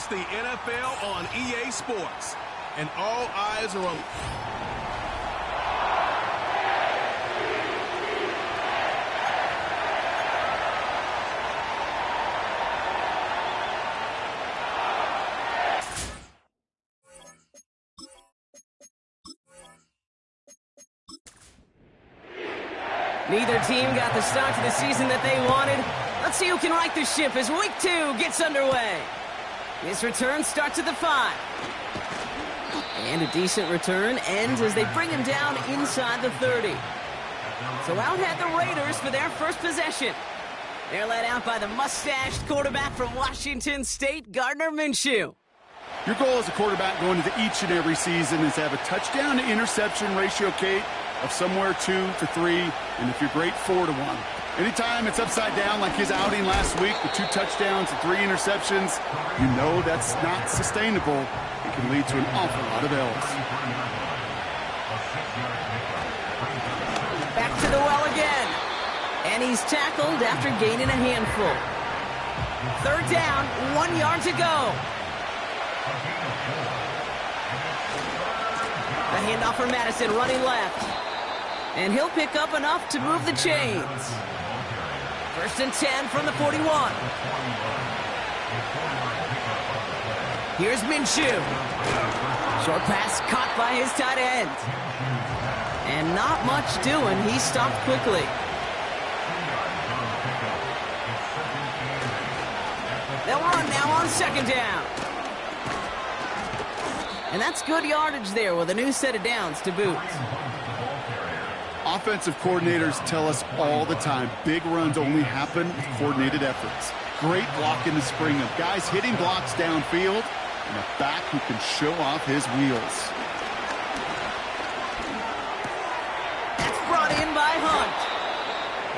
It's the NFL on EA Sports, and all eyes are on... Neither team got the start to the season that they wanted. Let's see who can right the ship as Week 2 gets underway. This return starts at the 5. And a decent return ends as they bring him down inside the 30. So out head the Raiders for their first possession. They're led out by the mustached quarterback from Washington State, Gardner Minshew. Your goal as a quarterback going into each and every season is to have a touchdown-to-interception ratio, Kate, of somewhere 2 to 3, and if you're great, 4 to 1. Anytime it's upside down like his outing last week with 2 touchdowns and 3 interceptions, you know that's not sustainable. It can lead to an awful lot of L's. Back to the well again. And he's tackled after gaining a handful. 3rd down, 1 yard to go. The handoff for Madison running left. And he'll pick up enough to move the chains. 1st and 10 from the 41. Here's Minshew. Short pass caught by his tight end. And not much doing. He stopped quickly. They'll run now on 2nd down. And that's good yardage there with a new set of downs to boot. Offensive coordinators tell us all the time, big runs only happen with coordinated efforts. Great block in the spring of guys hitting blocks downfield and a back who can show off his wheels. That's brought in by Hunt.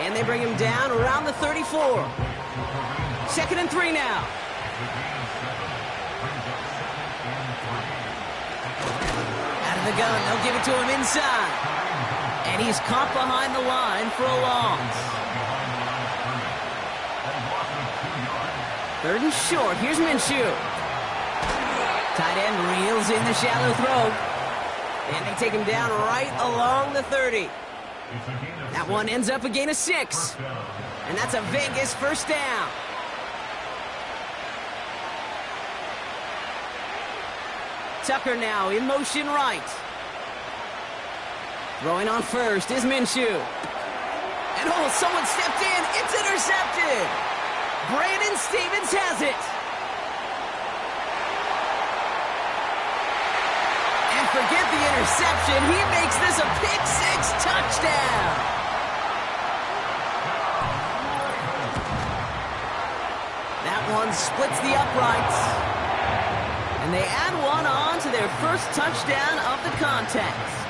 And they bring him down around the 34. 2nd and 3 now. Out of the gun, they'll give it to him inside. And he's caught behind the line for a loss. 3rd and short. Here's Minshew. Tight end reels in the shallow throw. And they take him down right along the 30. That one ends up a gain of 6. And that's a Vegas 1st down. Tucker now in motion right. Throwing on 1st is Minshew. And oh, someone stepped in. It's intercepted. Brandon Stevens has it. And forget the interception. He makes this a pick-6 touchdown. That one splits the uprights. And they add one on to their first touchdown of the contest.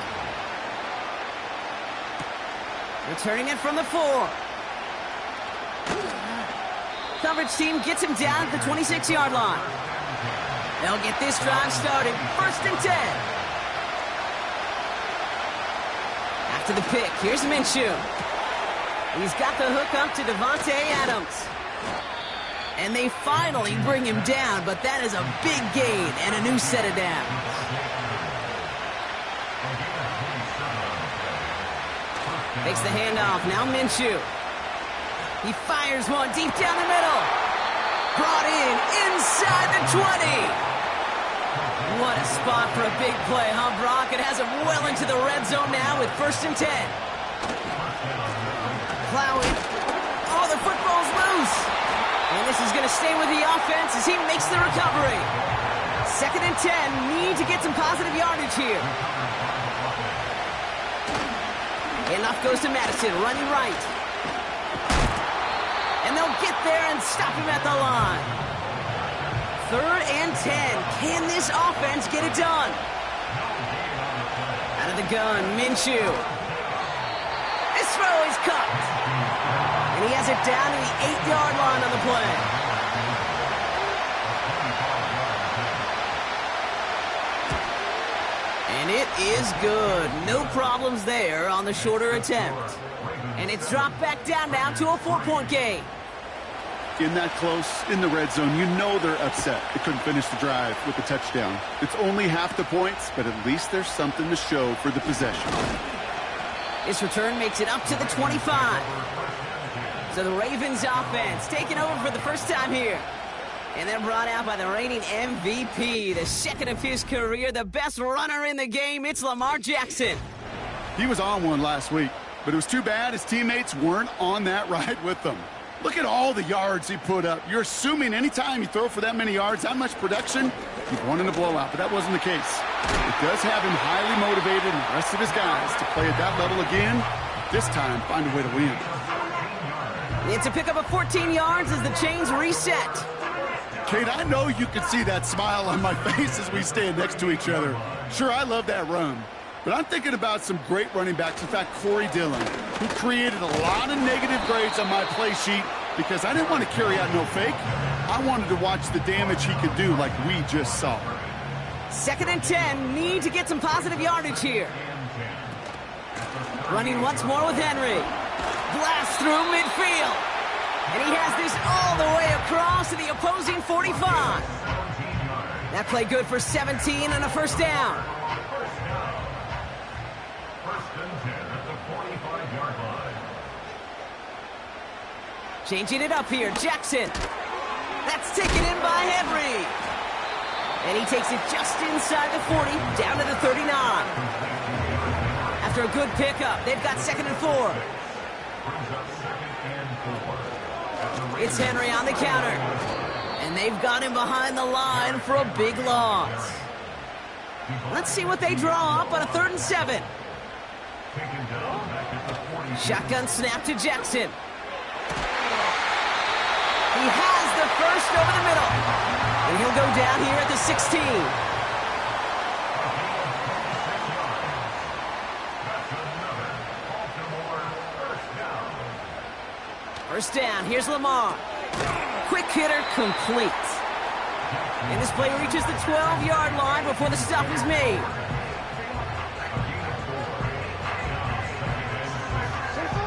Returning it from the 4. Coverage team gets him down at the 26-yard line. They'll get this drive started. 1st and 10. After the pick, here's Minshew. He's got the hook up to Devontae Adams. And they finally bring him down, but that is a big gain and a new set of downs. Takes the handoff. Now Minshew. He fires one deep down the middle. Brought in inside the 20. What a spot for a big play, huh, Brock? It has him well into the red zone now with 1st and 10. Plowing. Oh, the football's loose. And this is going to stay with the offense as he makes the recovery. 2nd and 10. Need to get some positive yardage here. Enough goes to Madison, running right. And they'll get there and stop him at the line. 3rd and 10. Can this offense get it done? Out of the gun, Minshew. His throw is cut. And he has it down to the 8-yard line on the play. And it is good. No problems there on the shorter attempt. And it's dropped back down now to a 4-point game. in that close in the red zone, you know they're upset they couldn't finish the drive with the touchdown. It's only half the points, but at least there's something to show for the possession. This return makes it up to the 25. So the Ravens offense taking over for the first time here. And they're brought out by the reigning MVP, the second of his career, the best runner in the game. It's Lamar Jackson. He was on one last week, but it was too bad his teammates weren't on that ride with them. Look at all the yards he put up. You're assuming anytime you throw for that many yards, that much production, you've won in a blowout, but that wasn't the case. It does have him highly motivated and the rest of his guys to play at that level again, this time find a way to win. It's a pickup of 14 yards as the chains reset. Kate, I know you can see that smile on my face as we stand next to each other. Sure, I love that run. But I'm thinking about some great running backs. In fact, Corey Dillon, who created a lot of negative grades on my play sheet because I didn't want to carry out no fake. I wanted to watch the damage he could do like we just saw. 2nd and 10. Need to get some positive yardage here. Running once more with Henry. Blast through midfield. And he has this all the way across to the opposing 45. That play good for 17 and a first down. Changing it up here, Jackson. That's taken in by Henry. And he takes it just inside the 40, down to the 39. After a good pickup, they've got 2nd and 4. It's Henry on the counter. And they've got him behind the line for a big loss. Let's see what they draw up on a 3rd and 7. Shotgun snap to Jackson. He has the first over the middle. And he'll go down here at the 16. First down, here's Lamar. Quick hitter complete. And this play reaches the 12-yard line before the stop is made.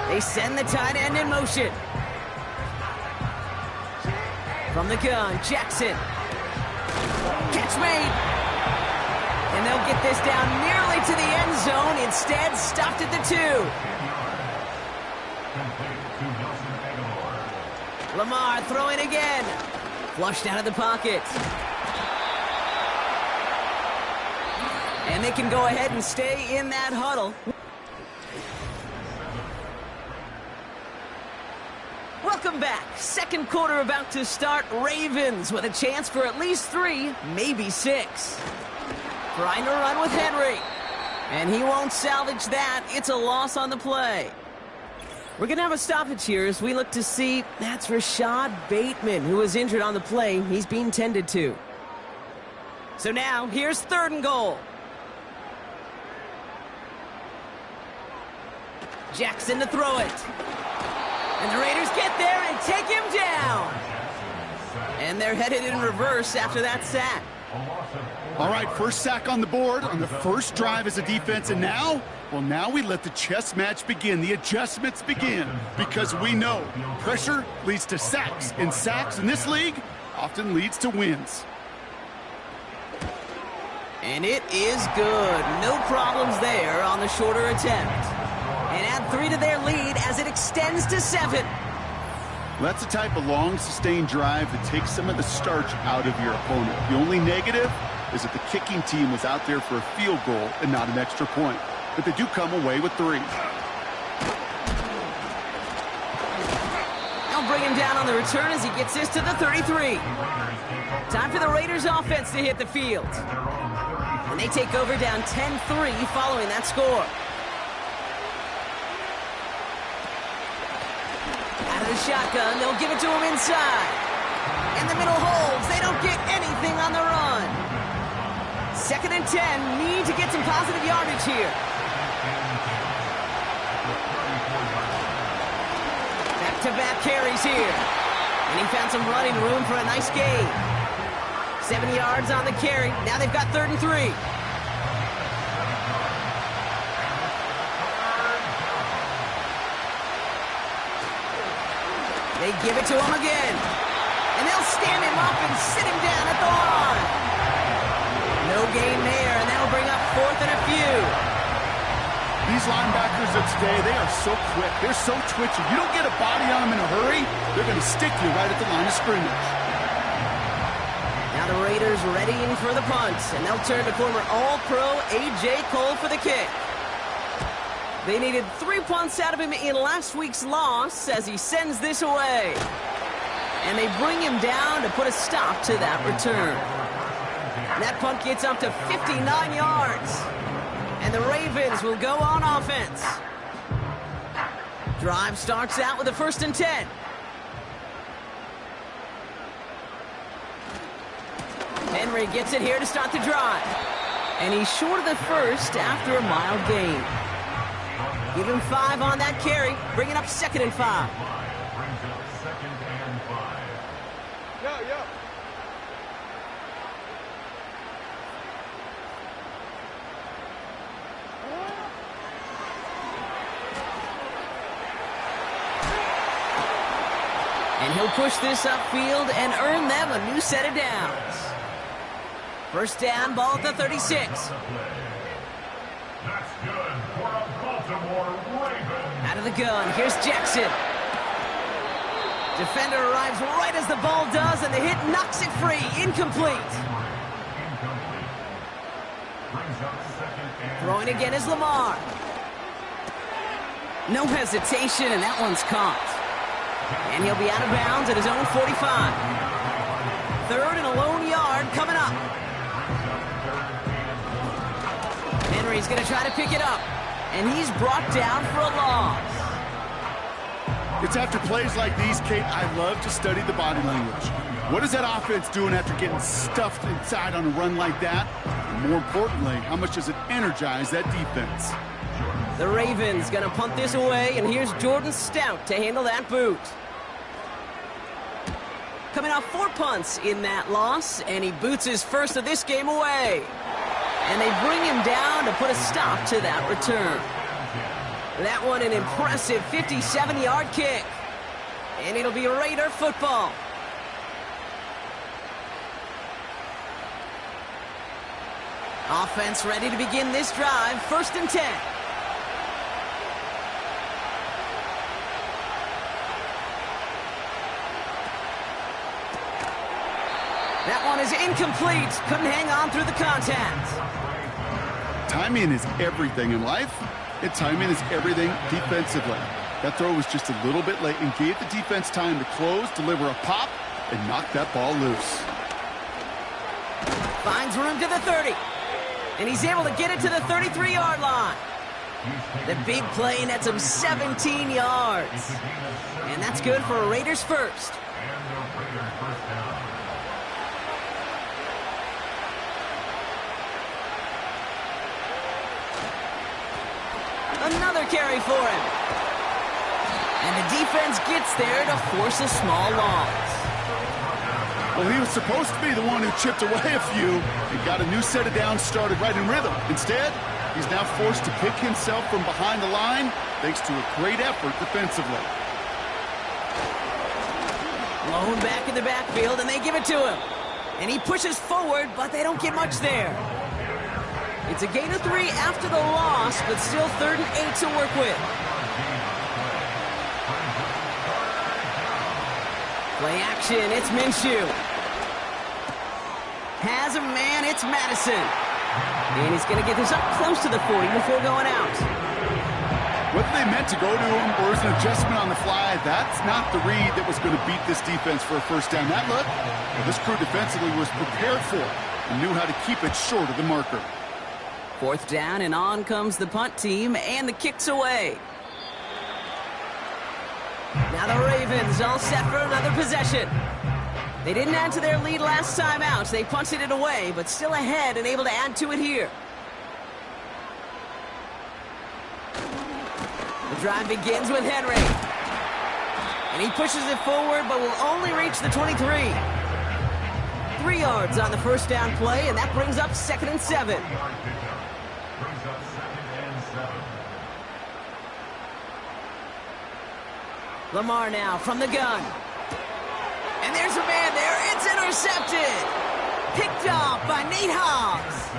They send the tight end in motion. From the gun, Jackson. Catch made. And they'll get this down nearly to the end zone. Instead, stopped at the 2. Lamar throwing again. Flushed out of the pocket. And they can go ahead and stay in that huddle. Welcome back. Second quarter about to start. Ravens with a chance for at least 3, maybe 6. Trying to run with Henry. And he won't salvage that. It's a loss on the play. We're going to have a stoppage here as we look to see that's Rashad Bateman, who was injured on the play. He's being tended to. So now, here's 3rd and goal. Jackson to throw it. And the Raiders get there and take him down. And they're headed in reverse after that sack. All right, first sack on the board on the first drive as a defense. And now, well, now we let the chess match begin. The adjustments begin because we know pressure leads to sacks. And sacks in this league often leads to wins. And it is good. No problems there on the shorter attempt. And add 3 to their lead as it extends to 7. Well, that's the type of long, sustained drive that takes some of the starch out of your opponent. The only negative is that the kicking team was out there for a field goal and not an extra point. But they do come away with 3. They'll bring him down on the return as he gets this to the 33. Time for the Raiders offense to hit the field. And they take over down 10-3 following that score. Out of the shotgun, they'll give it to him inside. And the middle holds. They don't get anything on the run. 2nd and 10. Need to get some positive yardage here. Back-to-back carries here. And he found some running room for a nice gain. 7 yards on the carry. Now they've got 3rd and 3. They give it to him again. stand him up and sit him down at the line. No gain there, and that'll bring up 4th and a few. These linebackers of today, they are so quick. They're so twitchy. You don't get a body on them in a hurry, they're going to stick you right at the line of scrimmage. Now the Raiders readying for the punt, and they'll turn to former All-Pro A.J. Cole for the kick. They needed 3 punts out of him in last week's loss as he sends this away. And they bring him down to put a stop to that return. That punt gets up to 59 yards. And the Ravens will go on offense. Drive starts out with a 1st and 10. Henry gets it here to start the drive. And he's short of the first after a mild gain. Give him 5 on that carry, bringing up 2nd and 5. And he'll push this upfield and earn them a new set of downs. 1st down, ball at the 36. That's good for a Baltimore Ravens. Out of the gun, here's Jackson. Defender arrives right as the ball does, and the hit knocks it free. Incomplete. Throwing again is Lamar. No hesitation, and that one's caught. And he'll be out of bounds at his own 45. 3rd and a lone yard coming up. Henry's going to try to pick it up. And he's brought down for a loss. It's after plays like these, Kate, I love to study the body language. What is that offense doing after getting stuffed inside on a run like that? And more importantly, how much does it energize that defense? The Ravens going to punt this away, and here's Jordan Stout to handle that boot. Coming off 4 punts in that loss, and he boots his first of this game away. And they bring him down to put a stop to that return. That one an impressive 57-yard kick. And it'll be Raider football. Offense ready to begin this drive. 1st and 10. That one is incomplete. Couldn't hang on through the contact. Timing is everything in life, and timing is everything defensively. That throw was just a little bit late and gave the defense time to close, deliver a pop, and knock that ball loose. Finds room to the 30. And he's able to get it to the 33-yard line. The big play nets him 17 yards. And that's good for a Raiders first. Another carry for him. And the defense gets there to force a small loss. Well, he was supposed to be the one who chipped away a few and got a new set of downs started right in rhythm. Instead, he's now forced to pick himself from behind the line thanks to a great effort defensively. Blown back in the backfield, and they give it to him. And he pushes forward, but they don't get much there. It's a gain of 3 after the loss, but still 3rd and 8 to work with. Play action, it's Minshew. Has a man, it's Madison. And he's going to get this up close to the 40 before going out. Whether they meant to go to him or is an adjustment on the fly, that's not the read that was going to beat this defense for a 1st down. That look, well, this crew defensively was prepared for it and knew how to keep it short of the marker. 4th down, and on comes the punt team, and the kick's away. Now the Ravens all set for another possession. They didn't add to their lead last time out. They punted it away, but still ahead and able to add to it here. The drive begins with Henry. And he pushes it forward, but will only reach the 23. 3 yards on the 1st down play, and that brings up 2nd and 7. Lamar now from the gun. And there's a man there. It's It's intercepted. Picked off by Nate Hobbs.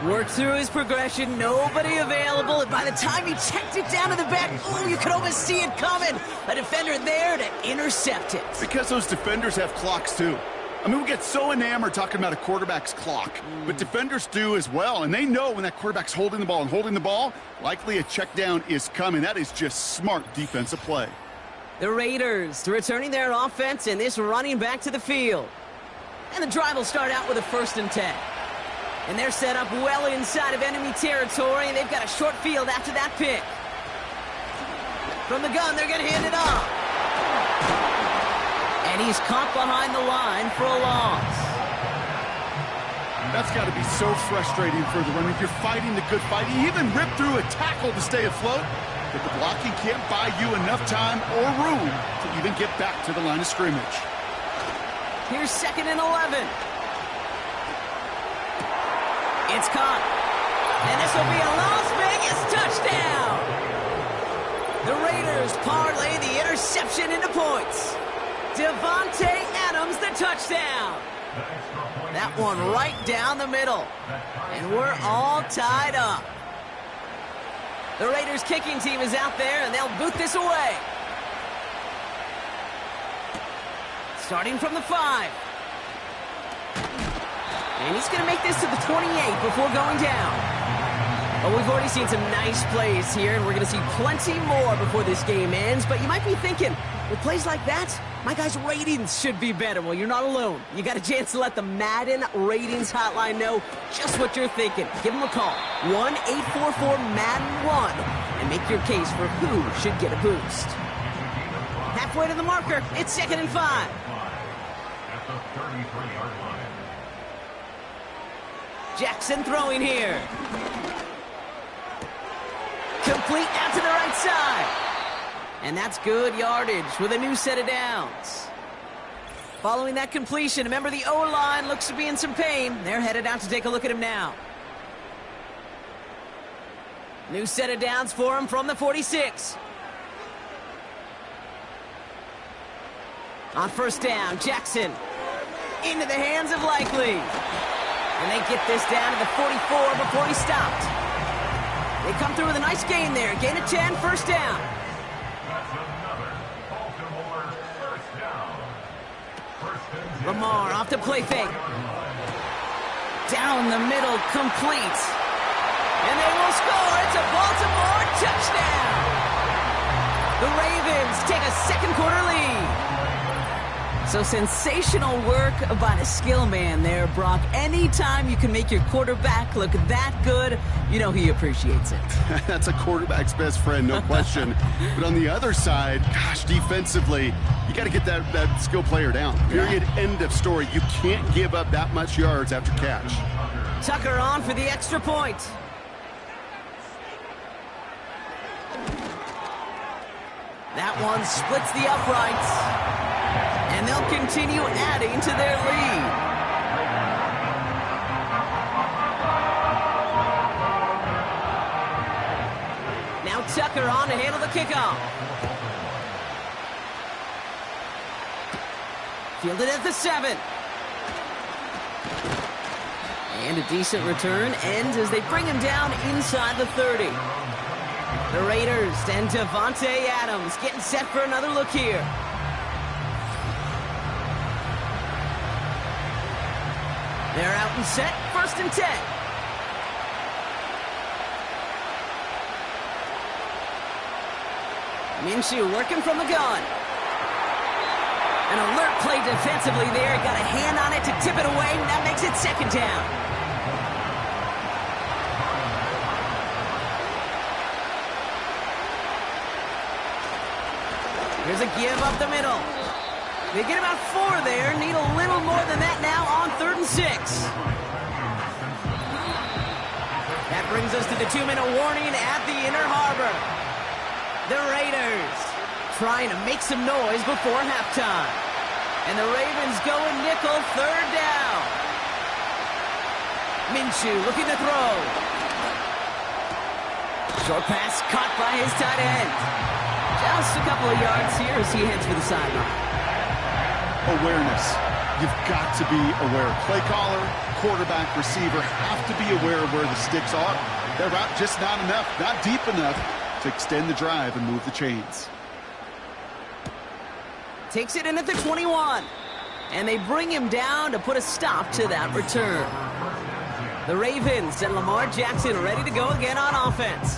Worked through his progression, nobody available, and by the time he checked it down to the back, oh, you could almost see it coming. A defender there to intercept it. Because those defenders have clocks, too. I mean, we get so enamored talking about a quarterback's clock, but defenders do as well, and they know when that quarterback's holding the ball and holding the ball, likely a check down is coming. That is just smart defensive play. The Raiders returning their offense and this running back to the field. And the drive will start out with a 1st and 10. And they're set up well inside of enemy territory, and they've got a short field after that pick. From the gun, they're going to hand it off. And he's caught behind the line for a loss. That's got to be so frustrating for the runner. If you're fighting the good fight, you even rip through a tackle to stay afloat, but the blocking can't buy you enough time or room to even get back to the line of scrimmage. Here's 2nd and 11. It's caught. And this will be a Las Vegas touchdown. The Raiders parlay the interception into points. Devontae Adams, the touchdown. That one right down the middle. And we're all tied up. The Raiders kicking team is out there, and they'll boot this away. Starting from the 5. And he's going to make this to the 28 before going down. But we've already seen some nice plays here, and we're going to see plenty more before this game ends. But you might be thinking, with plays like that, my guys' ratings should be better. Well, you're not alone. You got a chance to let the Madden ratings hotline know just what you're thinking. Give them a call, 1-844-MADDEN-1, and make your case for who should get a boost. Halfway to the marker, it's 2nd and 5. At the 33-yard line. Jackson throwing here. Complete out to the right side. And that's good yardage with a new set of downs. Following that completion, remember the O-line looks to be in some pain. They're headed out to take a look at him now. New set of downs for him from the 46. On 1st down, Jackson into the hands of Likely. And they get this down to the 44 before he stopped. They come through with a nice gain there. Gain of 10, 1st down. That's another Baltimore 1st down. 1st and 10. Lamar off to play fake. Down the middle, complete. And they will score. It's a Baltimore touchdown. The Ravens take a 2nd quarter lead. So sensational work by the skill man there, Brock. Anytime you can make your quarterback look that good, you know he appreciates it. That's a quarterback's best friend, no question. But on the other side, gosh, defensively, you got to get that skill player down. Period, end of story. You can't give up that much yards after catch. Tucker on for the extra point. That one splits the uprights. And they'll continue adding to their lead. Now Tucker on to handle the kickoff. Fielded at the 7. And a decent return ends as they bring him down inside the 30. The Raiders and Devontae Adams getting set for another look here. They're out and set, 1st and 10. Minshew working from the gun. An alert play defensively there. Got a hand on it to tip it away, and that makes it 2nd down. Here's a give up the middle. They get about 4 there. Need a little more than that now on 3rd and 6. That brings us to the 2-minute warning at the Inner Harbor. The Raiders trying to make some noise before halftime. And the Ravens going nickel, 3rd down. Minshew looking to throw. Short pass caught by his tight end. Just a couple of yards here as he heads for the sideline. Awareness. you've got to be aware. Play caller, quarterback, receiver have to be aware of where the sticks are. Their route just not enough, not deep enough to extend the drive and move the chains. Takes it in at the 21. And they bring him down to put a stop to that return. The Ravens and Lamar Jackson ready to go again on offense.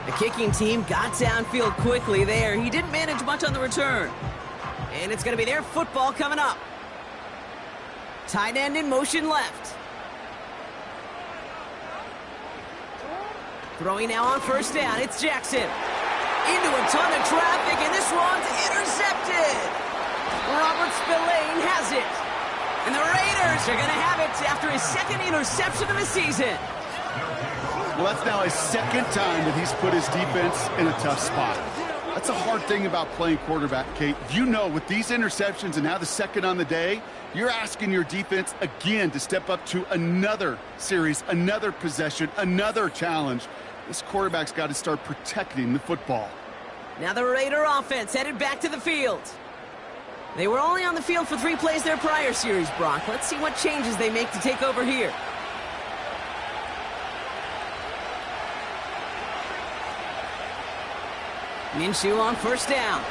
The kicking team got downfield quickly there. He didn't manage much on the return. And it's going to be their football coming up. Tight end in motion left. Throwing now on first down. It's Jackson. Into a ton of traffic, and this one's intercepted. Robert Spillane has it. And the Raiders are going to have it after his second interception of the season. Well, that's now his second time that he's put his defense in a tough spot. That's a hard thing about playing quarterback, Kate. You know, with these interceptions and now the second on the day, you're asking your defense again to step up to another series, another possession, another challenge. This quarterback's got to start protecting the football. Now the Raider offense headed back to the field. They were only on the field for 3 plays their prior series, Brock. Let's see what changes they make to take over here. Minshew on first down.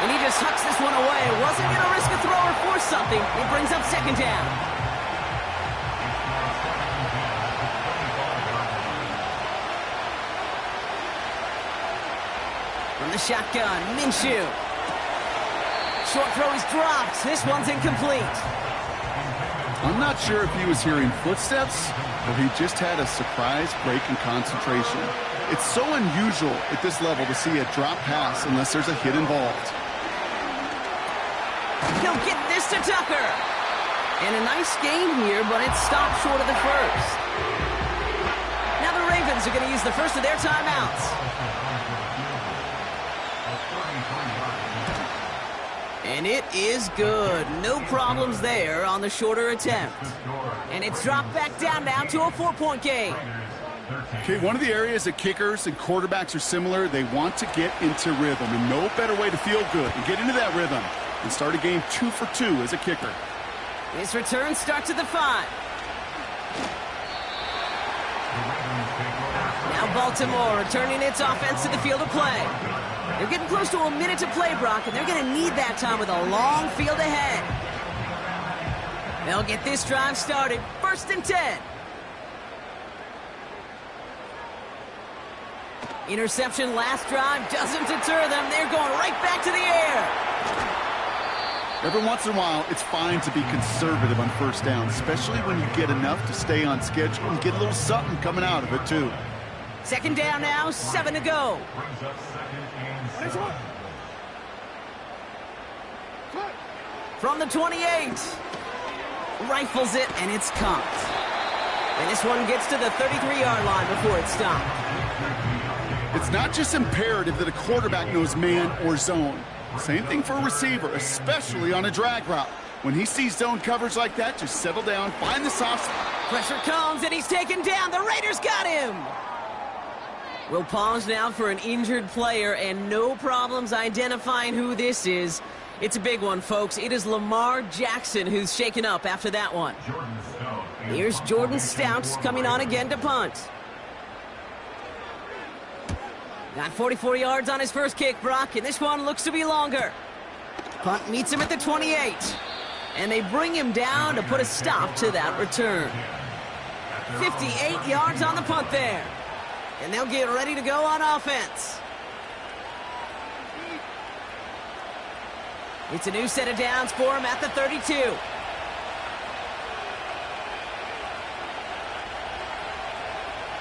And he just hucks this one away. Wasn't going to risk a throw or force something. It brings up second down. From the shotgun, Minshew. Short throw is dropped. This one's incomplete. I'm not sure if he was hearing footsteps or he just had a surprise break in concentration. It's so unusual at this level to see a drop pass unless there's a hit involved. He'll get this to Tucker. And a nice gain here, but it stopped short of the first. Now the Ravens are going to use the first of their timeouts. And it is good. No problems there on the shorter attempt. And it's dropped back down now to a 4-point game. Okay, one of the areas that kickers and quarterbacks are similar, they want to get into rhythm. And no better way to feel good and get into that rhythm and start a game 2 for 2 as a kicker. This return starts at the 5. Now Baltimore returning its offense to the field of play. They're getting close to a minute to play, Brock, and they're going to need that time with a long field ahead. They'll get this drive started. 1st and 10. Interception last drive doesn't deter them. They're going right back to the air. Every once in a while, it's fine to be conservative on first down, especially when you get enough to stay on schedule and get a little something coming out of it, too. Second down now, 7 to go. From the 28. Rifles it, and it's caught. And this one gets to the 33-yard line before it's stopped. It's not just imperative that a quarterback knows man or zone. Same thing for a receiver, especially on a drag route. When he sees zone coverage like that, just settle down, find the soft spot. Pressure comes, and he's taken down. The Raiders got him. We'll pause now for an injured player, and no problems identifying who this is. It's a big one, folks. It is Lamar Jackson who's shaken up after that one. Here's Jordan Stout coming on again to punt. Got 44 yards on his first kick, Brock, and this one looks to be longer. Punt meets him at the 28. And they bring him down to put a stop to that return. 58 yards on the punt there. And they'll get ready to go on offense. It's a new set of downs for him at the 32.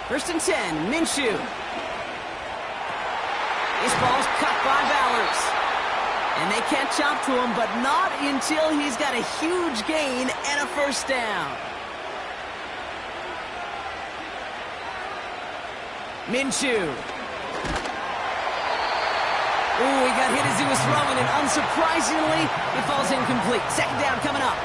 First and 10, Minshew. This ball's cut by Bowers. And they catch up to him, but not until he's got a huge gain and a first down. Minshew. Ooh, he got hit as he was throwing, and unsurprisingly, it falls incomplete. Second down coming up.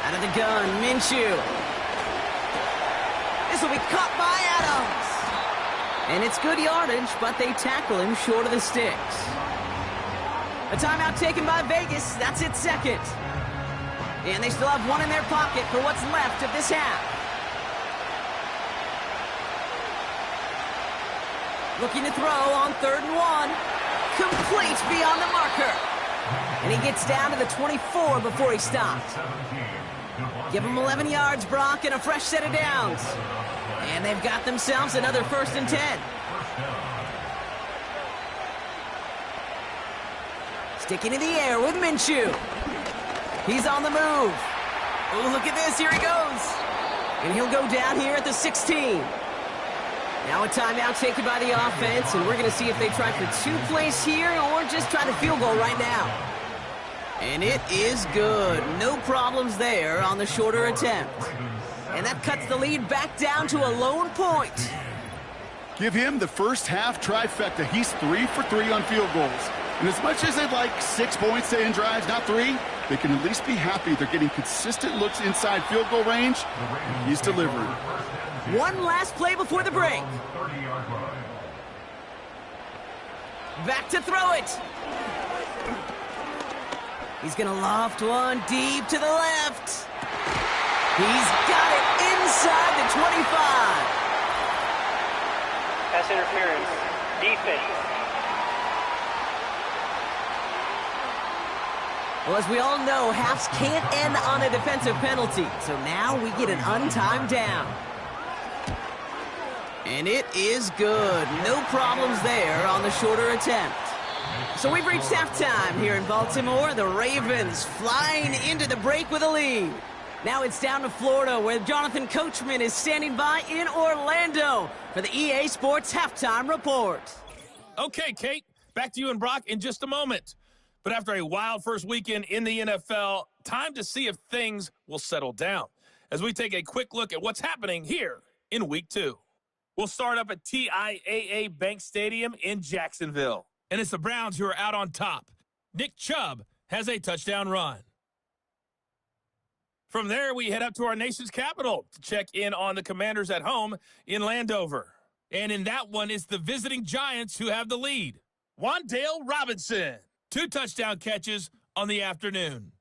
Out of the gun, Minshew. This will be caught by Adams. And it's good yardage, but they tackle him short of the sticks. A timeout taken by Vegas. That's its second. And they still have one in their pocket for what's left of this half. Looking to throw on 3rd and 1. Complete beyond the marker. And he gets down to the 24 before he stops. Give him 11 yards, Brock, and a fresh set of downs. And they've got themselves another 1st and 10. Sticking in the air with Minshew. He's on the move. Oh, look at this. Here he goes. And he'll go down here at the 16. Now a timeout taken by the offense, and we're going to see if they try for 2 plays here or just try the field goal right now. And it is good. No problems there on the shorter attempt. And that cuts the lead back down to a lone point. Give him the first half trifecta. He's 3 for 3 on field goals. And as much as they'd like 6 points to end drives, not 3, they can at least be happy they're getting consistent looks inside field goal range. And he's delivering. One last play before the break. Back to throw it. He's going to loft one deep to the left. He's got it inside the 25. Pass interference. Defense. Well, as we all know, halves can't end on a defensive penalty. So now we get an untimed down. And it is good. No problems there on the shorter attempt. So we've reached halftime here in Baltimore. The Ravens flying into the break with a lead. Now it's down to Florida, where Jonathan Coachman is standing by in Orlando for the EA Sports Halftime Report. Okay, Kate, back to you and Brock in just a moment. But after a wild first weekend in the NFL, time to see if things will settle down as we take a quick look at what's happening here in Week 2. We'll start up at TIAA Bank Stadium in Jacksonville. And it's the Browns who are out on top. Nick Chubb has a touchdown run. From there, we head up to our nation's capital to check in on the Commanders at home in Landover. And in that one, it's the visiting Giants who have the lead. Wan'Dale Robinson, 2 touchdown catches on the afternoon.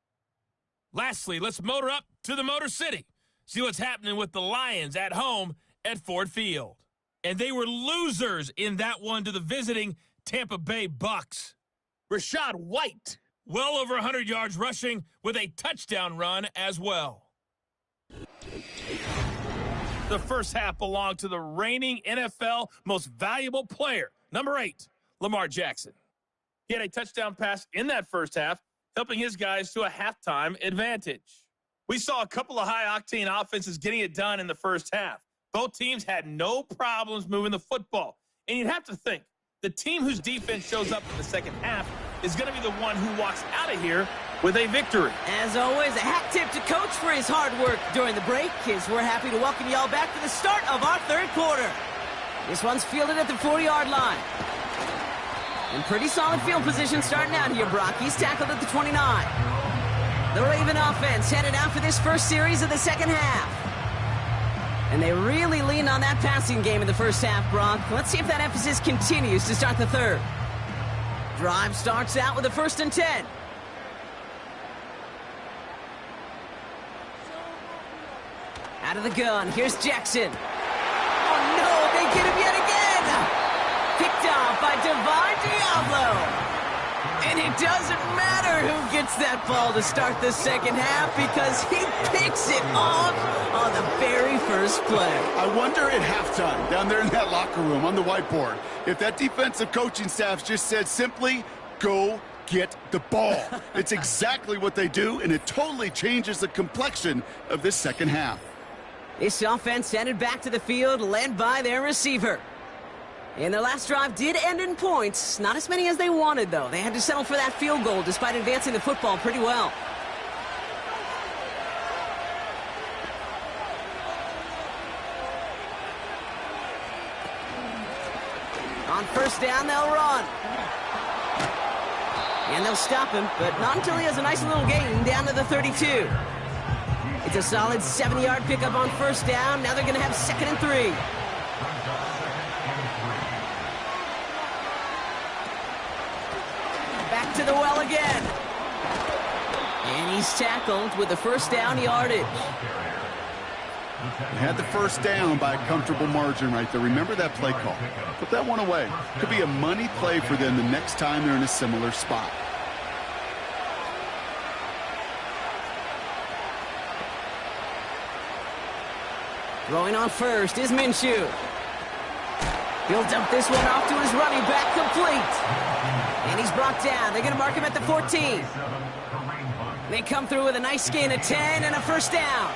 Lastly, let's motor up to the Motor City. See what's happening with the Lions at home at Ford Field. And they were losers in that one to the visiting Tampa Bay Bucks. Rashad White, well over 100 yards rushing with a touchdown run as well. The first half belonged to the reigning NFL most valuable player, number 8, Lamar Jackson. He had a touchdown pass in that first half, helping his guys to a halftime advantage. We saw a couple of high-octane offenses getting it done in the first half. Both teams had no problems moving the football. And you'd have to think, the team whose defense shows up in the second half is going to be the one who walks out of here with a victory. As always, a hat tip to Coach for his hard work during the break, as we're happy to welcome y'all back to the start of our third quarter. This one's fielded at the 40-yard line. In pretty solid field position starting out here, Brock. He's tackled at the 29. The Raven offense headed out for this first series of the second half. And they really leaned on that passing game in the first half, Brock. Let's see if that emphasis continues to start the third. Drive starts out with a 1st and 10. Out of the gun, here's Jackson. Oh no, they get him yet again! Picked off by Devon Diablo. And it doesn't matter who gets that ball to start the second half because he picks it off on the very first play. I wonder at halftime, down there in that locker room on the whiteboard, if that defensive coaching staff just said simply, go get the ball. It's exactly what they do, and it totally changes the complexion of this second half. This offense headed back to the field, led by their receiver. And their last drive did end in points. Not as many as they wanted, though. They had to settle for that field goal despite advancing the football pretty well. On first down, they'll run. And they'll stop him, but not until he has a nice little gain down to the 32. It's a solid 70-yard pickup on first down. Now they're going to have 2nd and 3. to the well again. And he's tackled with the first down yardage. They had the first down by a comfortable margin right there. Remember that play call. Put that one away. Could be a money play for them the next time they're in a similar spot. Throwing on first is Minshew. He'll dump this one off to his running back, complete. And he's brought down. They're going to mark him at the 14. They come through with a nice gain of 10 and a first down.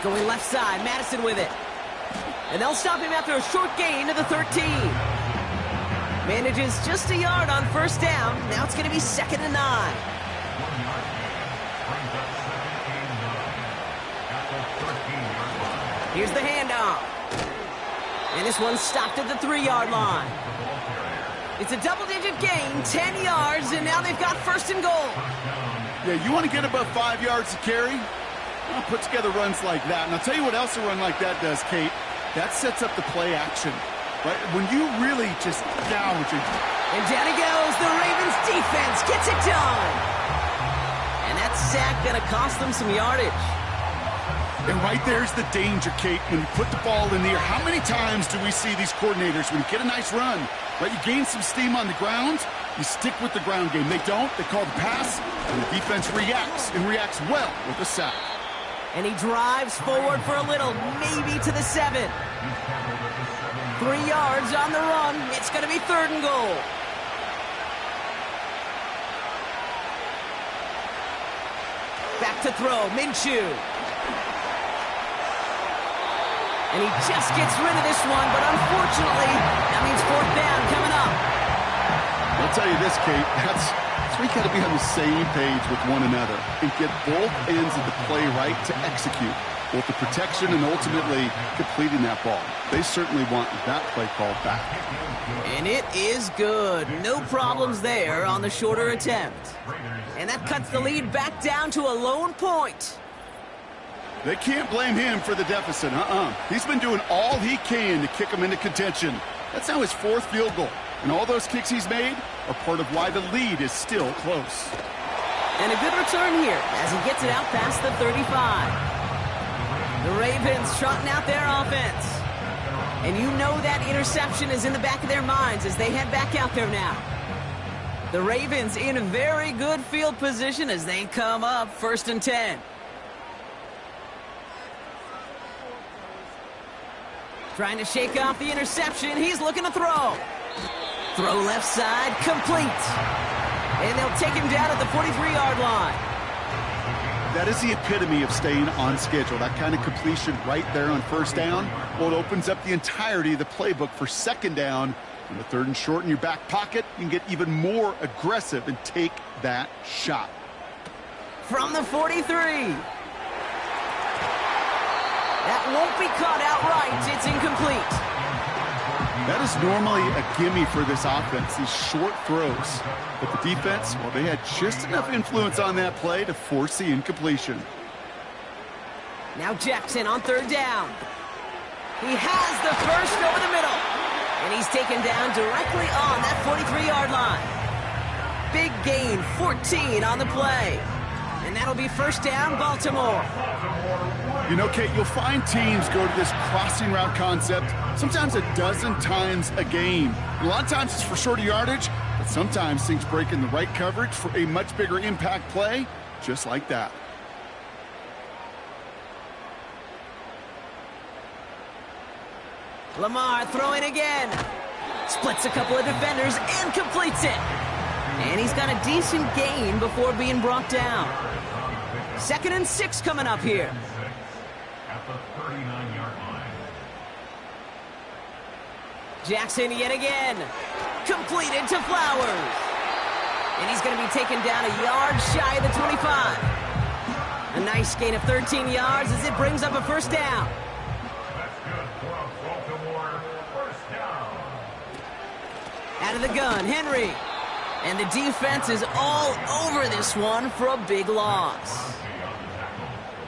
Going left side, Madison with it. And they'll stop him after a short gain to the 13. Manages just a yard on first down. Now it's going to be 2nd and 9. Here's the handoff. And this one's stopped at the 3-yard line. It's a double-digit gain, 10 yards, and now they've got 1st and goal. Yeah, you want to get above 5 yards to carry? Well, put together runs like that. And I'll tell you what else a run like that does, Kate. That sets up the play action. Right? When you really just gouge it. And down he goes. The Ravens defense gets it done. And that sack going to cost them some yardage. And right there's the danger, Kate, when you put the ball in the air. How many times do we see these coordinators, when you get a nice run, right, you gain some steam on the ground, you stick with the ground game. They don't. They call the pass, and the defense reacts, and reacts well with the sack. And he drives forward for a little, maybe to the 7. 3 yards on the run. It's going to be 3rd and goal. Back to throw, Minshew. And he just gets rid of this one, but unfortunately, that means 4th down coming up. I'll tell you this, Kate, that's we got to be on the same page with one another and get both ends of the play right to execute, both the protection and ultimately completing that ball. They certainly want that play call back. And it is good. No problems there on the shorter attempt. And that cuts the lead back down to a lone point. They can't blame him for the deficit. He's been doing all he can to kick them into contention. That's now his 4th field goal. And all those kicks he's made are part of why the lead is still close. And a good return here as he gets it out past the 35. The Ravens trotting out their offense. And you know that interception is in the back of their minds as they head back out there now. The Ravens in a very good field position as they come up 1st and 10. Trying to shake off the interception. He's looking to throw. Throw left side, complete. And they'll take him down at the 43-yard line. That is the epitome of staying on schedule. That kind of completion right there on 1st down. Well, it opens up the entirety of the playbook for 2nd down. And the 3rd and short in your back pocket, you can get even more aggressive and take that shot. From the 43. That won't be caught outright. It's incomplete. That is normally a gimme for this offense, these short throws. But the defense, well, they had just enough influence on that play to force the incompletion. Now Jackson on 3rd down. He has the first over the middle. And he's taken down directly on that 43-yard line. Big gain, 14 on the play. And that'll be 1st down, Baltimore. You know, Kate, you'll find teams go to this crossing route concept sometimes a dozen times a game. And a lot of times it's for shorter yardage, but sometimes things break in the right coverage for a much bigger impact play, just like that. Lamar throwing again. Splits a couple of defenders and completes it. And he's got a decent gain before being brought down. 2nd and 6 coming up here. At the 39-yard line. Jackson yet again. Completed to Flowers. And he's going to be taken down a yard shy of the 25. A nice gain of 13 yards as it brings up a 1st down. That's good for Baltimore. 1st down. Out of the gun, Henry. And the defense is all over this one for a big loss.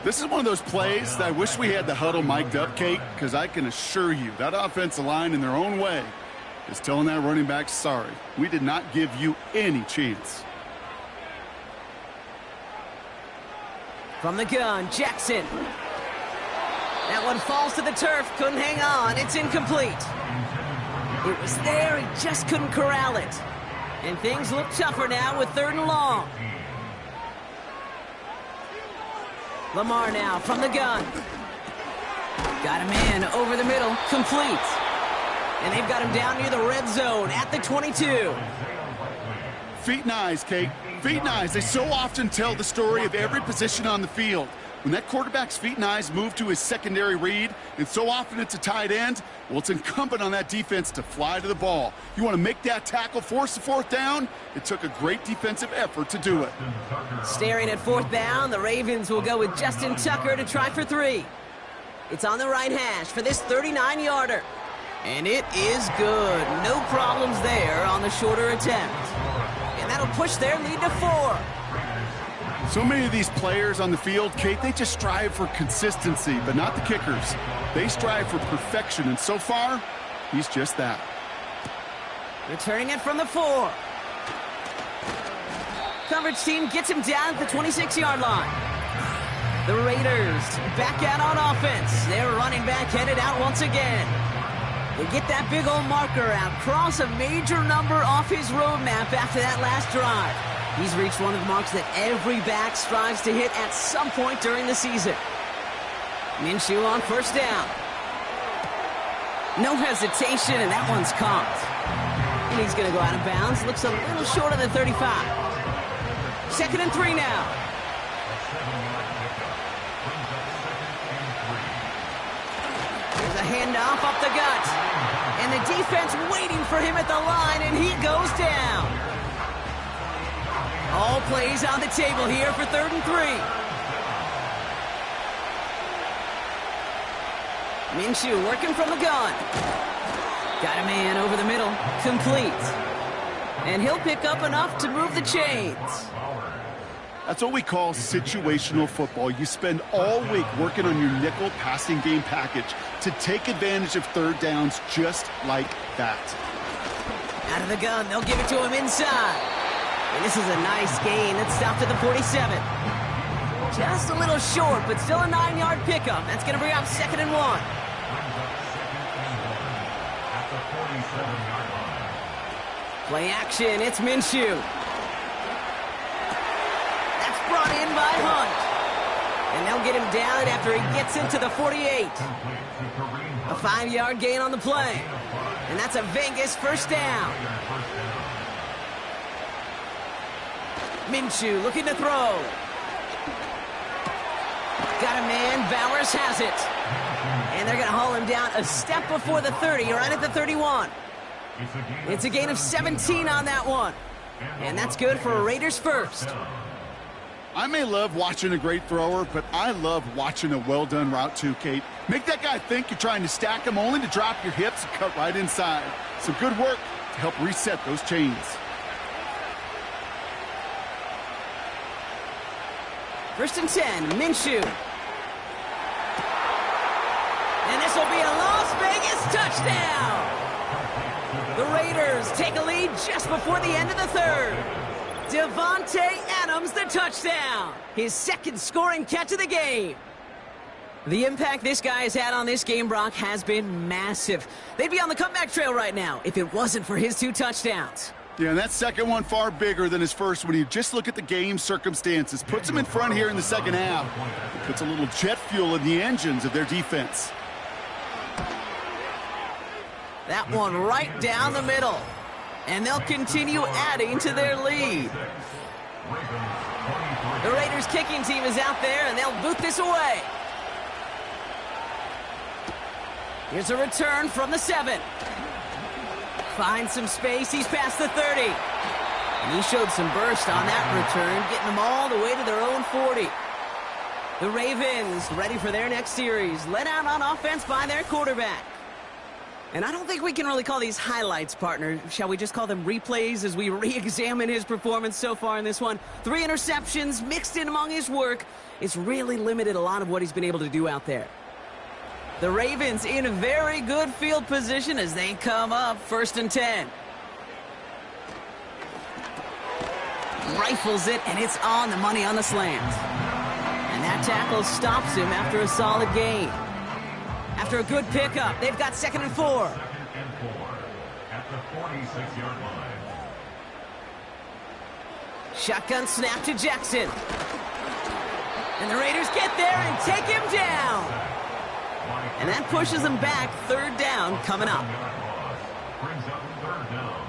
This is one of those plays that I wish we had the huddle mic'd up, Kate, because I can assure you that offensive line in their own way is telling that running back, sorry, we did not give you any chance. From the gun, Jackson. That one falls to the turf, couldn't hang on, it's incomplete. It was there, he just couldn't corral it. And things look tougher now with 3rd and long. Lamar now from the gun. Got a man over the middle, complete. And they've got him down near the red zone at the 22. Feet and eyes, Kate. Feet and eyes. They so often tell the story of every position on the field. When that quarterback's feet and eyes move to his secondary read, and so often it's a tight end, well, it's incumbent on that defense to fly to the ball. You want to make that tackle, force the 4th down? It took a great defensive effort to do it. Staring at 4th down, the Ravens will go with Justin Tucker to try for 3. It's on the right hash for this 39-yarder. And it is good. No problems there on the shorter attempt. And that'll push their lead to 4. So many of these players on the field, Kate, they just strive for consistency, but not the kickers. They strive for perfection, and so far, he's just that. Returning it from the 4. Coverage team gets him down at the 26-yard line. The Raiders back out on offense. Their running back headed out once again. They get that big old marker out, cross a major number off his roadmap after that last drive. He's reached one of the marks that every back strives to hit at some point during the season. Minshew on 1st down. No hesitation, and that one's caught. And he's going to go out of bounds. Looks a little short of the 35. 2nd and 3 now. There's a handoff up the gut. And the defense waiting for him at the line, and he goes down. All plays on the table here for 3rd and 3. Minshew working from the gun. Got a man over the middle. Complete. And he'll pick up enough to move the chains. That's what we call situational football. You spend all week working on your nickel passing game package to take advantage of 3rd downs just like that. Out of the gun, they'll give it to him inside. And this is a nice gain. It's stopped at the 47. Just a little short, but still a 9-yard pickup. That's going to bring up 2nd and 1. Play action. It's Minshew. That's brought in by Hunt. And they'll get him down after he gets into the 48. A 5-yard gain on the play. And that's a Vegas 1st down. Minshew looking to throw. Got a man. Bowers has it. And they're going to haul him down a step before the 30, right at the 31. It's a gain of 17 on that one. And that's good for a Raiders 1st. I may love watching a great thrower, but I love watching a well-done route too, Kate. Make that guy think you're trying to stack him only to drop your hips and cut right inside. Some good work to help reset those chains. 1st and 10, Minshew. And this will be a Las Vegas touchdown. The Raiders take a lead just before the end of the 3rd. Devontae Adams, the touchdown. His 2nd scoring catch of the game. The impact this guy has had on this game, Brock, has been massive. They'd be on the comeback trail right now if it wasn't for his 2 touchdowns. Yeah, and that 2nd one far bigger than his 1st when you just look at the game circumstances. Puts them in front here in the 2nd half. It puts a little jet fuel in the engines of their defense. That one right down the middle. And they'll continue adding to their lead. The Raiders kicking team is out there, and they'll boot this away. Here's a return from the 7. Finds some space. He's past the 30. And he showed some burst on that return, getting them all the way to their own 40. The Ravens ready for their next series, led out on offense by their quarterback. And I don't think we can really call these highlights, partner. Shall we just call them replays as we re-examine his performance so far in this one? 3 interceptions mixed in among his work. It's really limited a lot of what he's been able to do out there. The Ravens in a very good field position as they come up 1st and 10. Rifles it, and it's on the money on the slant. And that tackle stops him after a solid gain. After a good pickup, they've got 2nd and 4. 2nd and 4 at the 46-yard line. Shotgun snap to Jackson. And the Raiders get there and take him down. And that pushes them back. 3rd down coming up. Brings up 3rd down.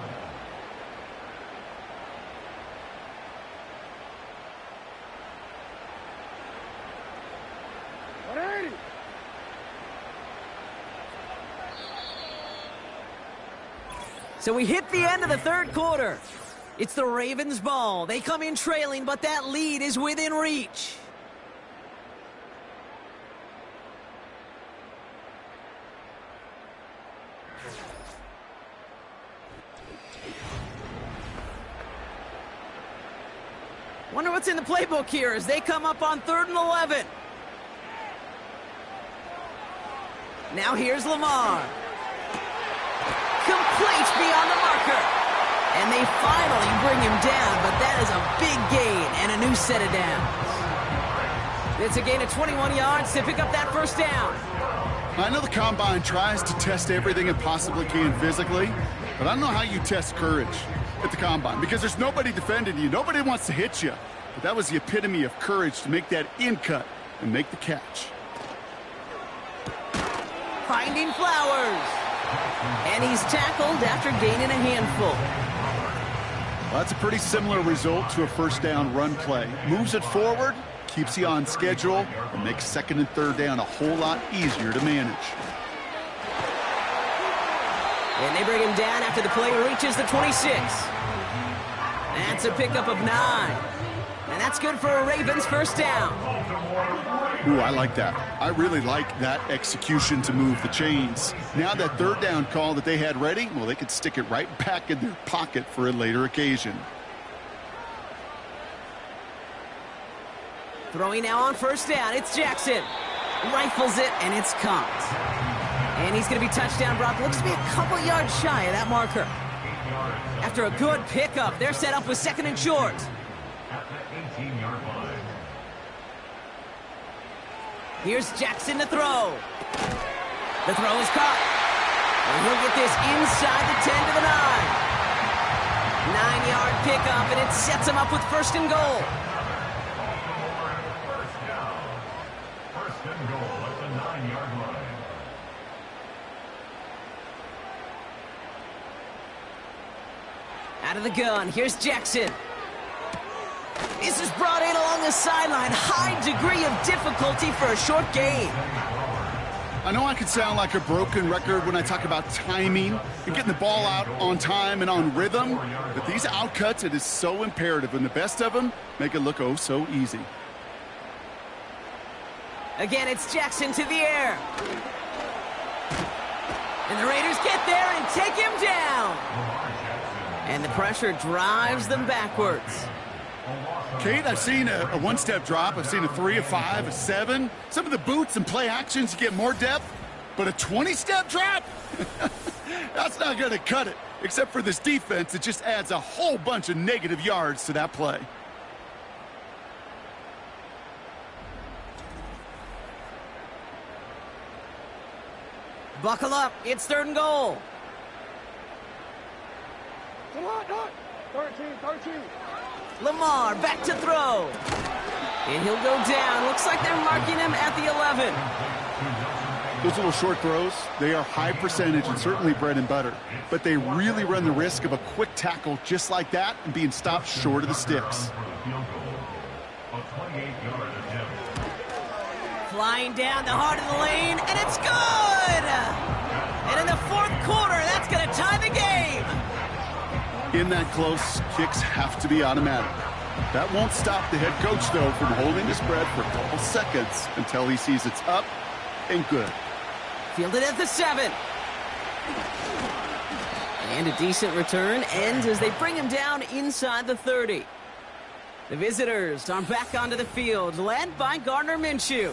So we hit the end of the 3rd quarter. It's the Ravens' ball. They come in trailing, but that lead is within reach. Wonder what's in the playbook here as they come up on 3rd and 11. Now here's Lamar. Complete beyond the marker. And they finally bring him down, but that is a big gain and a new set of downs. It's a gain of 21 yards to pick up that 1st down. I know the Combine tries to test everything it possibly can physically, but I don't know how you test courage at the Combine because there's nobody defending you. Nobody wants to hit you. But that was the epitome of courage to make that in cut and make the catch. Finding Flowers. And he's tackled after gaining a handful. Well, that's a pretty similar result to a 1st down run play. Moves it forward, keeps you on schedule, and makes 2nd and 3rd down a whole lot easier to manage. And they bring him down after the play reaches the 26. That's a pickup of 9. And that's good for a Ravens 1st down. Ooh, I like that. I really like that execution to move the chains. Now that 3rd down call that they had ready, well, they could stick it right back in their pocket for a later occasion. Throwing now on 1st down, it's Jackson. Rifles it, and it's caught. And he's going to be touchdown brought. Looks to be a couple yards shy of that marker. After a good pickup, they're set up with 2nd and short. At the 18-yard line. Here's Jackson to throw. The throw is caught. And he'll get this inside the 10 to the 9. 9-yard pickup, and it sets him up with 1st and goal. First down. 1st and goal at the 9-yard line. Out of the gun, here's Jackson. This is brought in along the sideline. High degree of difficulty for a short gain. I know I can sound like a broken record when I talk about timing and getting the ball out on time and on rhythm, but these outcuts, it is so imperative, and the best of them make it look oh so easy. Again, it's Jackson to the air. And the Raiders get there and take him down. And the pressure drives them backwards. Kate, I've seen a one-step drop. I've seen a 3, a 5, a 7. Some of the boots and play actions, you get more depth. But a 20-step drop? That's not going to cut it. Except for this defense, it just adds a whole bunch of negative yards to that play. Buckle up. It's 3rd and goal. 13. Lamar back to throw. And he'll go down. Looks like they're marking him at the 11. Those little short throws, they are high percentage and certainly bread and butter. But they really run the risk of a quick tackle just like that and being stopped short of the sticks. Flying down the heart of the lane, and it's good! And in the 4th quarter, that's going to tie the game. In that close, kicks have to be automatic. That won't stop the head coach, though, from holding his breath for a couple seconds until he sees it's up and good. Fielded at the 7. And a decent return ends as they bring him down inside the 30. The visitors are back onto the field, led by Gardner Minshew.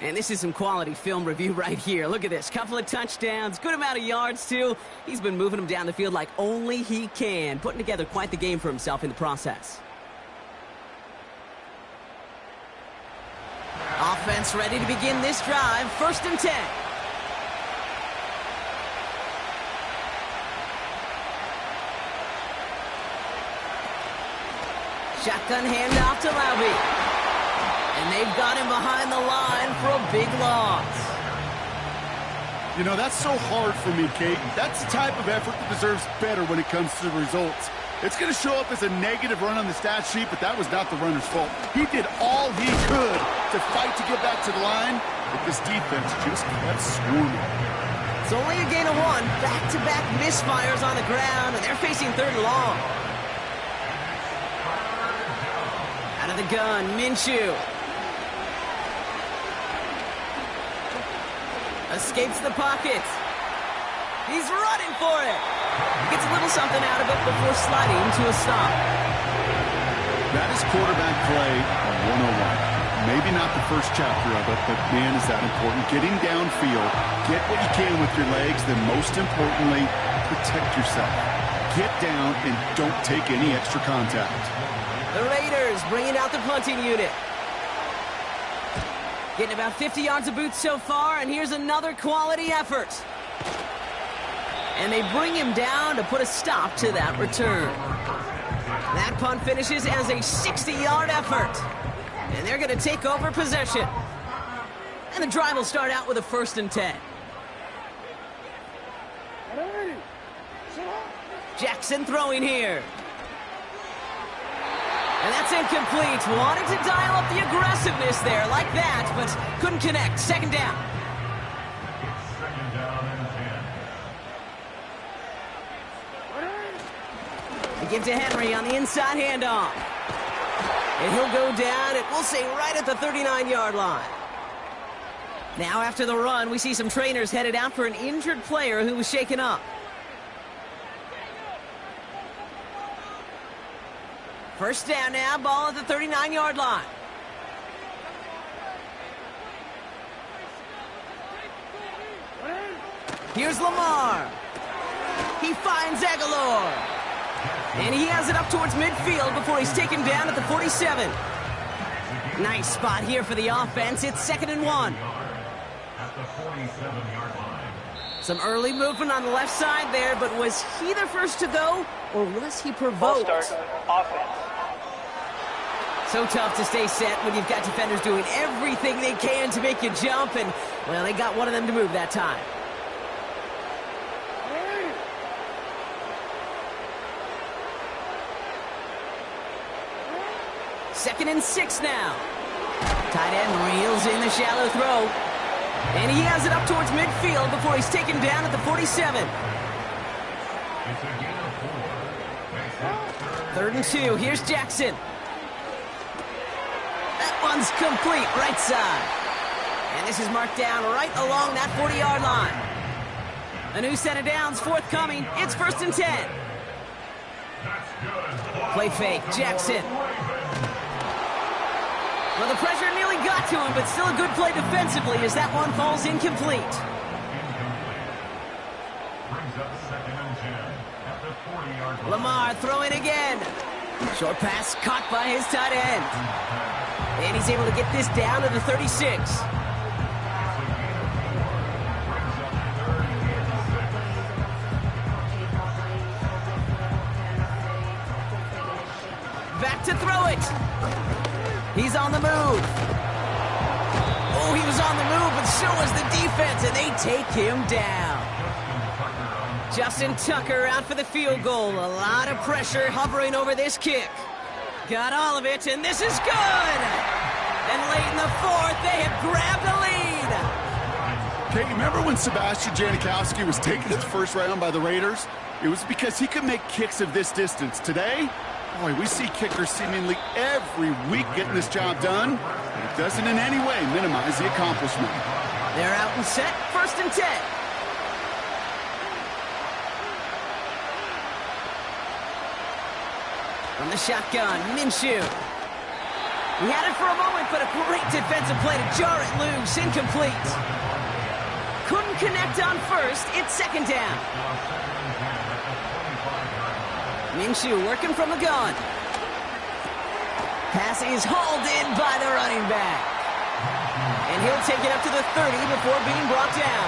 And this is some quality film review right here. Look at this. Couple of touchdowns, good amount of yards, too. He's been moving them down the field like only he can, putting together quite the game for himself in the process. Offense ready to begin this drive. 1st and 10. Shotgun handoff to Laube. And they've got him behind the line for a big loss. You know, that's so hard for me, Kate. That's the type of effort that deserves better when it comes to the results. It's going to show up as a negative run on the stat sheet, but that was not the runner's fault. He did all he could to fight to get back to the line, but this defense just kept swarming. It's only a gain of 1. Back-to-back misfires on the ground, and they're facing 3rd and long. Out of the gun, Minshew. Escapes the pocket. He's running for it. Gets a little something out of it before sliding to a stop. That is quarterback play 101. Maybe not the first chapter of it, but man, is that important. Getting downfield, get what you can with your legs, then most importantly, protect yourself. Get down and don't take any extra contact. The Raiders bringing out the punting unit. Getting about 50 yards of boots so far, and here's another quality effort. And they bring him down to put a stop to that return. That punt finishes as a 60-yard effort. And they're going to take over possession. And the drive will start out with a 1st and 10. Jackson throwing here. And that's incomplete. Wanted to dial up the aggressiveness there like that, but couldn't connect. 2nd down. Second down and 10. They give to Henry on the inside handoff. And he'll go down, and we'll say right at the 39-yard line. Now after the run, we see some trainers headed out for an injured player who was shaken up. First down now, ball at the 39-yard line. Here's Lamar. He finds Aguilar. And he has it up towards midfield before he's taken down at the 47. Nice spot here for the offense. It's 2nd and 1. At the 47-yard line. Some early movement on the left side there, but was he the first to go, or was he Ball provoked? start, offense. So tough to stay set when you've got defenders doing everything they can to make you jump, and, well, they got one of them to move that time. Second and 6 now. Tight end reels in the shallow throw. And he has it up towards midfield before he's taken down at the 47. It's a gain of 4. 3rd and 2. Here's Jackson. That one's complete, right side. And this is marked down right along that 40-yard line. A new set of downs forthcoming. It's 1st and 10. Play fake, Jackson. Well, the pressure nearly got to him, but still a good play defensively as that one falls incomplete. Brings up 2nd and 10 at the 40-yard line. Lamar throwing again. Short pass caught by his tight end. And he's able to get this down to the 36. Back to throw it. He's on the move. Oh, he was on the move, but so was the defense, and they take him down. Justin Tucker out for the field goal. A lot of pressure hovering over this kick. Got all of it, and this is good. And late in the 4th, they have grabbed the lead. Okay, remember when Sebastian Janikowski was taken in the 1st round by the Raiders? It was because he could make kicks of this distance. Today, boy, we see kickers seemingly every week getting this job done. It doesn't in any way minimize the accomplishment. They're out and set. 1st and 10. From the shotgun, Minshew. He had it for a moment, but a great defensive play to jar it loose. Incomplete. Couldn't connect on first. It's second down. Minshew working from the gun. Pass is hauled in by the running back. And he'll take it up to the 30 before being brought down.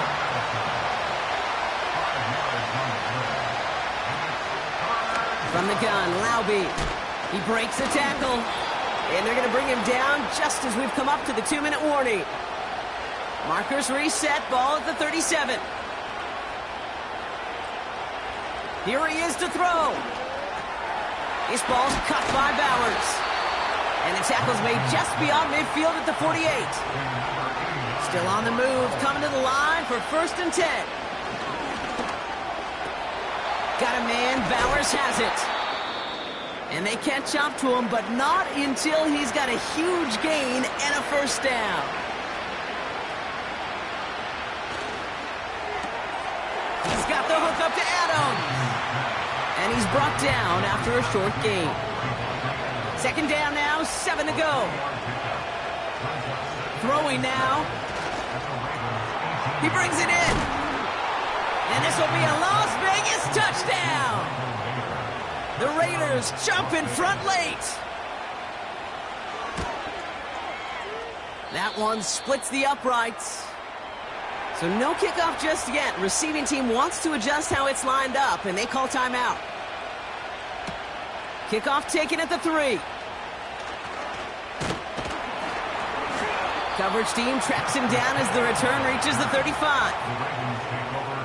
From the gun, Laube. He breaks the tackle. And they're going to bring him down just as we've come up to the 2-minute warning. Markers reset, ball at the 37. Here he is to throw. This ball's cut by Bowers. And the tackle's made just beyond midfield at the 48. Still on the move, coming to the line for 1st and 10. Got a man, Bowers has it. And they catch up to him, but not until he's got a huge gain and a 1st down. He's got the hook up to Adams. And he's brought down after a short gain. 2nd down now, 7 to go. Throwing now. He brings it in. And this will be a Las Vegas touchdown. The Raiders jump in front late. That one splits the uprights. So no kickoff just yet. Receiving team wants to adjust how it's lined up, and they call timeout. Kickoff taken at the 3. Coverage team tracks him down as the return reaches the 35.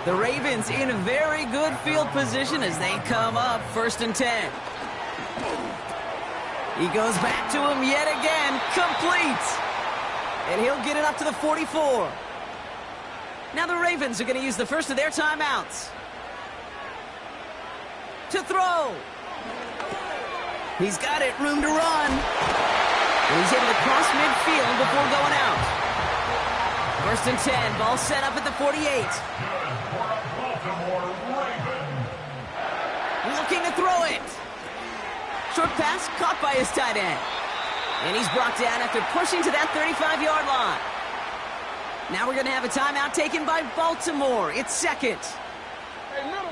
The Ravens in a very good field position as they come up 1st and 10. He goes back to him yet again, complete. And he'll get it up to the 44. Now the Ravens are going to use the first of their timeouts. To throw. He's got it, room to run. And he's able to cross midfield before going out. 1st and 10, ball set up at the 48. Looking to throw it. Short pass caught by his tight end. And he's brought down after pushing to that 35-yard line. Now we're going to have a timeout taken by Baltimore. It's 2nd. Hey, middle.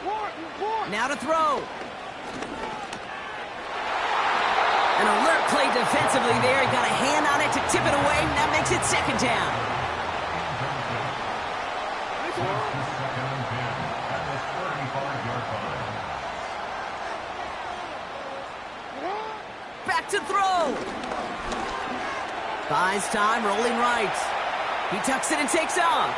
Report. Now to throw. An alert play defensively there. He got a hand on it to tip it away. That makes it 2nd down. Back to throw. Buys time, rolling right. He tucks it and takes off.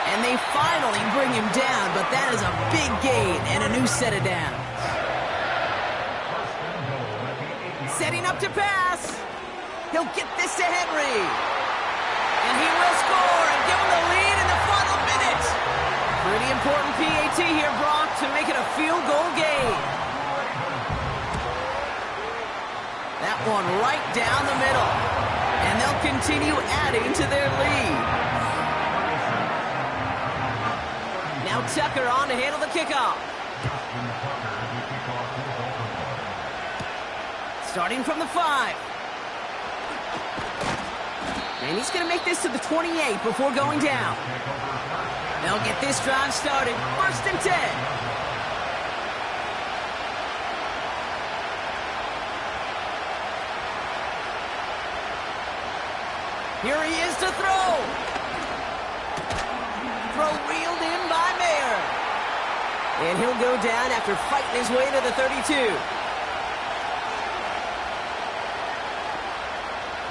And they finally bring him down, but that is a big gain and a new set of downs. Setting up to pass. He'll get this to Henry. And he will score and give him the lead in the final minute. Pretty important PAT here, Brock, to make it a field goal game. That one right down the middle. And they'll continue adding to their lead. Now Tucker on to handle the kickoff. Starting from the 5. And he's going to make this to the 28 before going down. They'll get this drive started. 1st and 10. Here he is to throw. Throw reeled in by Mayer. And he'll go down after fighting his way to the 32.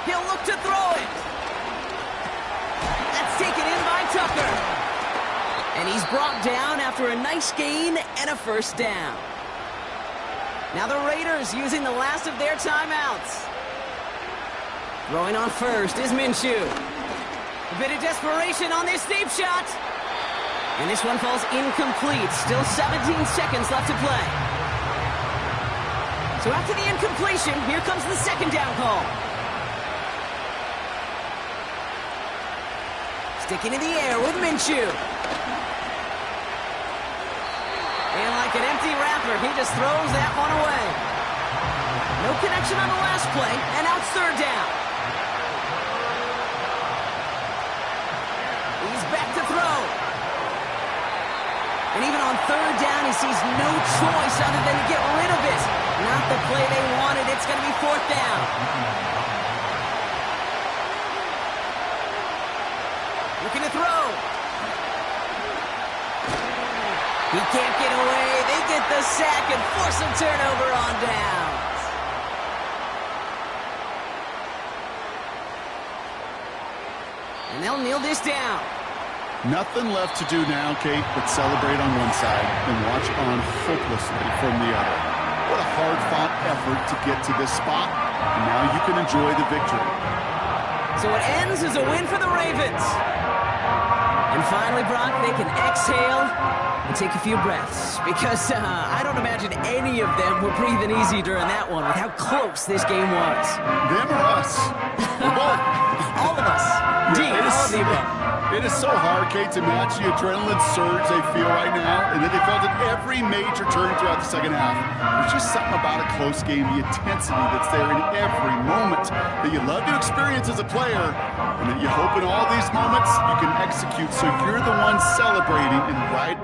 He'll look to throw it. That's taken in by Tucker. And he's brought down after a nice gain and a 1st down. Now the Raiders using the last of their timeouts. Throwing on first is Minshew. A bit of desperation on this deep shot. And this one falls incomplete. Still 17 seconds left to play. So after the incompletion, here comes the 2nd down call. Sticking in the air with Minshew. And like an empty wrap receiver. He just throws that one away. No connection on the last play, and now it's third down. He's back to throw. And even on third down, he sees no choice other than to get rid of it. Not the play they wanted. It's going to be fourth down. Looking to throw. He can't get away. They get the sack and force a turnover on downs. And they'll kneel this down. Nothing left to do now, Kate, but celebrate on one side and watch on hopelessly from the other. What a hard-fought effort to get to this spot, and now you can enjoy the victory. So it ends as a win for the Ravens. And finally, Brock, they can exhale and take a few breaths, because I don't imagine any of them were breathing easy during that one with how close this game was. Them or us? We're both. All of us. Dean, all of the above. It is so hard, Kate, to match the adrenaline surge they feel right now, and that they felt at every major turn throughout the second half. There's just something about a close game, the intensity that's there in every moment that you love to experience as a player, and that you hope in all these moments you can execute so you're the one celebrating and right